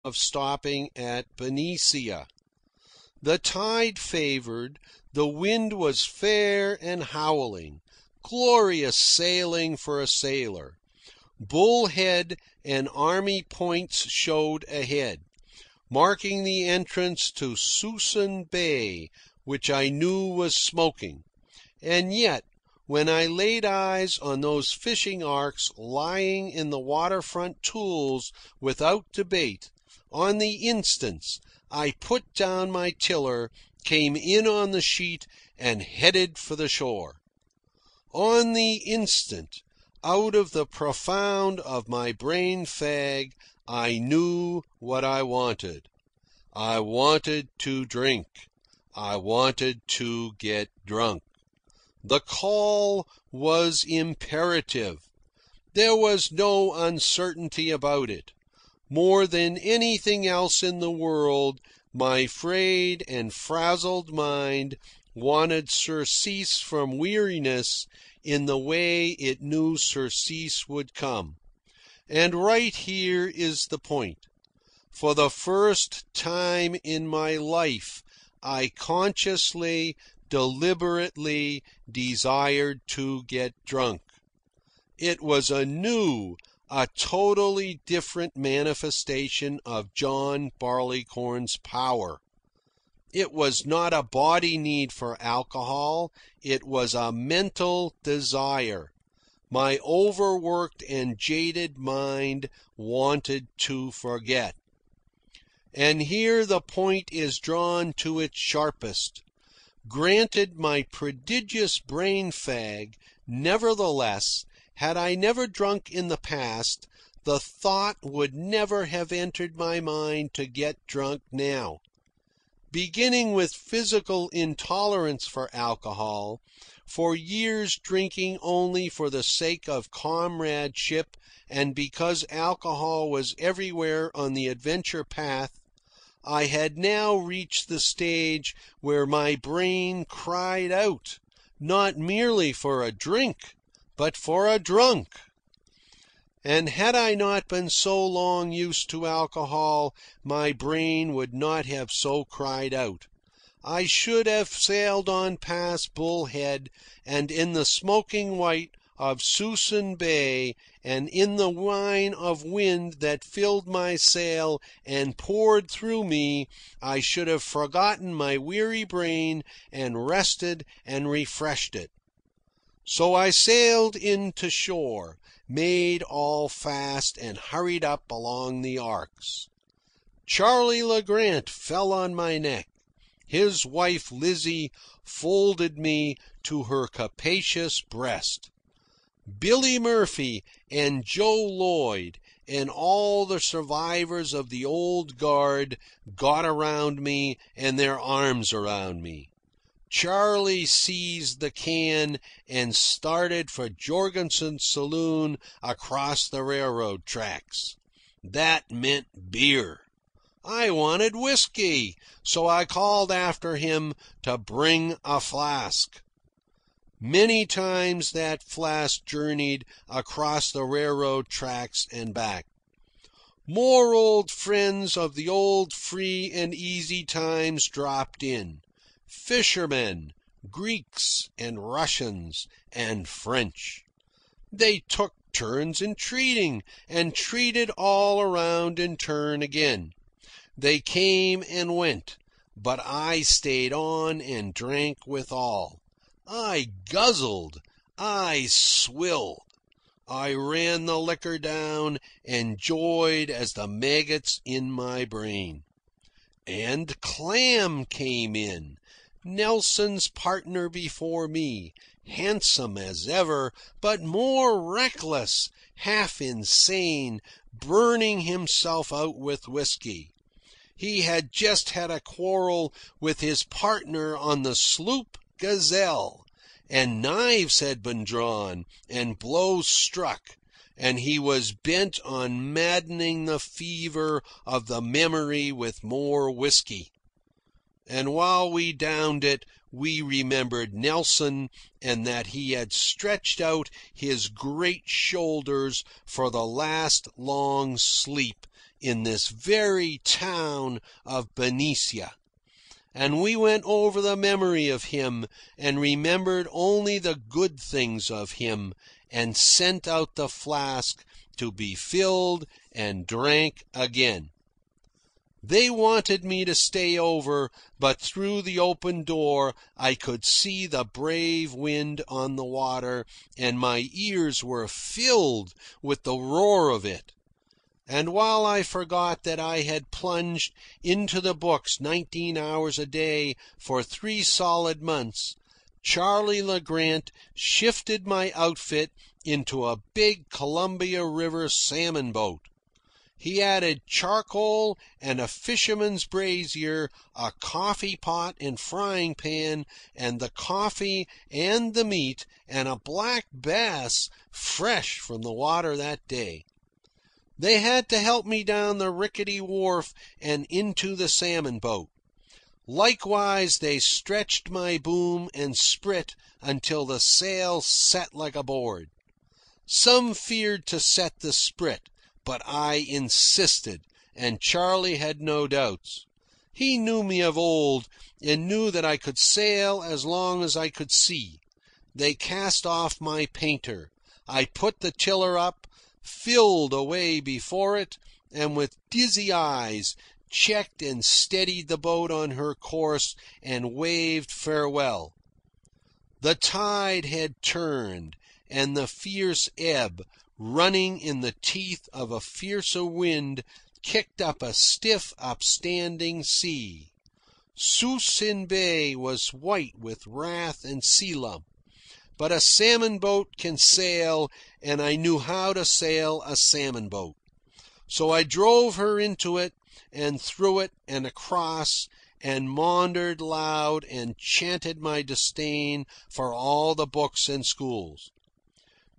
of stopping at Benicia. The tide favoured, the wind was fair and howling, glorious sailing for a sailor. Bull Head and Army Points showed ahead, marking the entrance to Suisun Bay, which I knew was smoking. And yet, when I laid eyes on those fishing arks lying in the waterfront tules without debate, on the instant I put down my tiller, came in on the sheet, and headed for the shore. On the instant, out of the profound of my brain fag, I knew what I wanted. I wanted to drink. I wanted to get drunk. The call was imperative. There was no uncertainty about it. More than anything else in the world, my frayed and frazzled mind wanted surcease from weariness in the way it knew surcease would come. And right here is the point. For the first time in my life, I consciously, deliberately desired to get drunk. It was a new, a totally different manifestation of John Barleycorn's power. It was not a body need for alcohol. It was a mental desire. My overworked and jaded mind wanted to forget. And here the point is drawn to its sharpest. Granted my prodigious brain fag, nevertheless, had I never drunk in the past, the thought would never have entered my mind to get drunk now. Beginning with physical intolerance for alcohol, for years drinking only for the sake of comradeship and because alcohol was everywhere on the adventure path, I had now reached the stage where my brain cried out, not merely for a drink, but for a drunk. And had I not been so long used to alcohol, my brain would not have so cried out. I should have sailed on past Bull Head, and in the smoking white of Suisun Bay, and in the wine of wind that filled my sail and poured through me, I should have forgotten my weary brain and rested and refreshed it. So I sailed in to shore, made all fast, and hurried up along the arcs. Charlie LeGrant fell on my neck. His wife Lizzie folded me to her capacious breast. Billy Murphy and Joe Lloyd and all the survivors of the old guard got around me and their arms around me. Charlie seized the can and started for Jorgensen's saloon across the railroad tracks. That meant beer. I wanted whiskey, so I called after him to bring a flask. Many times that flask journeyed across the railroad tracks and back. More old friends of the old free and easy times dropped in. Fishermen, Greeks and Russians and French. They took turns in treating and treated all around in turn again. They came and went, but I stayed on and drank with all. I guzzled. I swilled. I ran the liquor down and joyed as the maggots in my brain. And Clam came in, Nelson's partner before me, handsome as ever, but more reckless, half insane, burning himself out with whiskey. He had just had a quarrel with his partner on the sloop Gazelle, and knives had been drawn and blows struck, and he was bent on maddening the fever of the memory with more whiskey. And while we downed it, we remembered Nelson and that he had stretched out his great shoulders for the last long sleep in this very town of Benicia. And we went over the memory of him and remembered only the good things of him and sent out the flask to be filled and drank again. They wanted me to stay over, but through the open door I could see the brave wind on the water, and my ears were filled with the roar of it. And while I forgot that I had plunged into the books 19 hours a day for 3 solid months, Charlie LeGrant shifted my outfit into a big Columbia River salmon boat. He added charcoal and a fisherman's brazier, a coffee pot and frying pan, and the coffee and the meat, and a black bass fresh from the water that day. They had to help me down the rickety wharf and into the salmon boat. Likewise, they stretched my boom and sprit until the sail set like a board. Some feared to set the sprit, but I insisted, and Charlie had no doubts. He knew me of old and knew that I could sail as long as I could see. They cast off my painter. I put the tiller up, filled away before it, and with dizzy eyes checked and steadied the boat on her course and waved farewell. The tide had turned, and the fierce ebb, running in the teeth of a fiercer wind, kicked up a stiff, upstanding sea. Suisun Bay was white with wrath and sea lump. But a salmon boat can sail, and I knew how to sail a salmon boat. So I drove her into it, and through it, and across, and maundered loud and chanted my disdain for all the books and schools.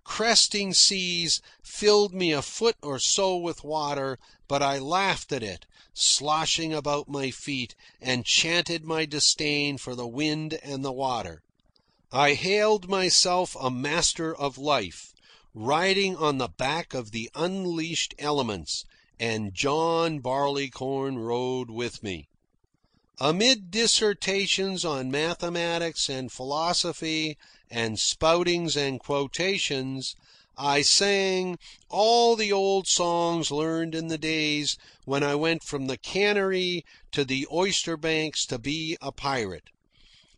Cresting seas filled me a foot or so with water, but I laughed at it, sloshing about my feet, and chanted my disdain for the wind and the water. I hailed myself a master of life, riding on the back of the unleashed elements, and John Barleycorn rode with me. Amid dissertations on mathematics and philosophy and spoutings and quotations, I sang all the old songs learned in the days when I went from the cannery to the oyster banks to be a pirate.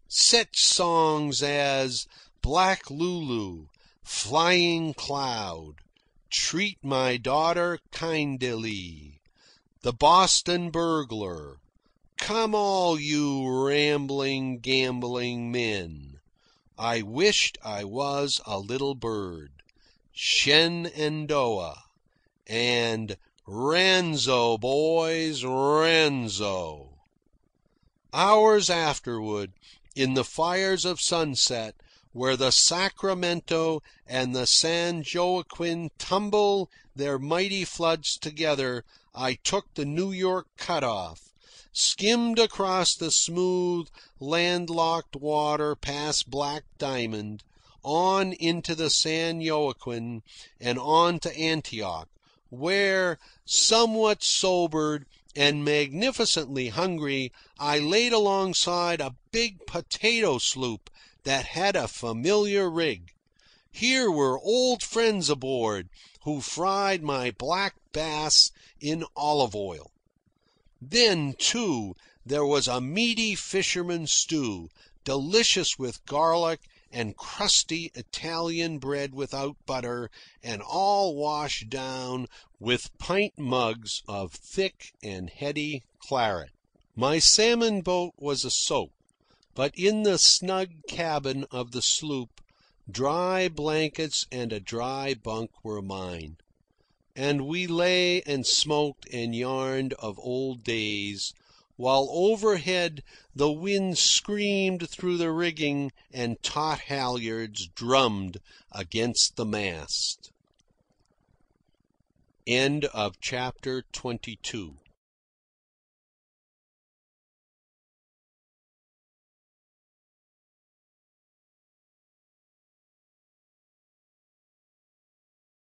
Such songs as Black Lulu, Flying Cloud, Treat My Daughter Kindly, The Boston Burglar, Come All You Rambling, Gambling Men, I Wished I Was a Little Bird, Shenandoah, and Ranzo, Boys, Ranzo. Hours afterward, in the fires of sunset, where the Sacramento and the San Joaquin tumble their mighty floods together, I took the New York cut-off, skimmed across the smooth, landlocked water past Black Diamond, on into the San Joaquin, and on to Antioch, where, somewhat sobered and magnificently hungry, I laid alongside a big potato sloop that had a familiar rig. Here were old friends aboard who fried my black bass in olive oil. Then, too, there was a meaty fisherman's stew, delicious with garlic and crusty Italian bread without butter, and all washed down with pint mugs of thick and heady claret. My salmon boat was a soak, but in the snug cabin of the sloop, dry blankets and a dry bunk were mine. And we lay and smoked and yarned of old days, while overhead the wind screamed through the rigging and taut halyards drummed against the mast. End of chapter 22.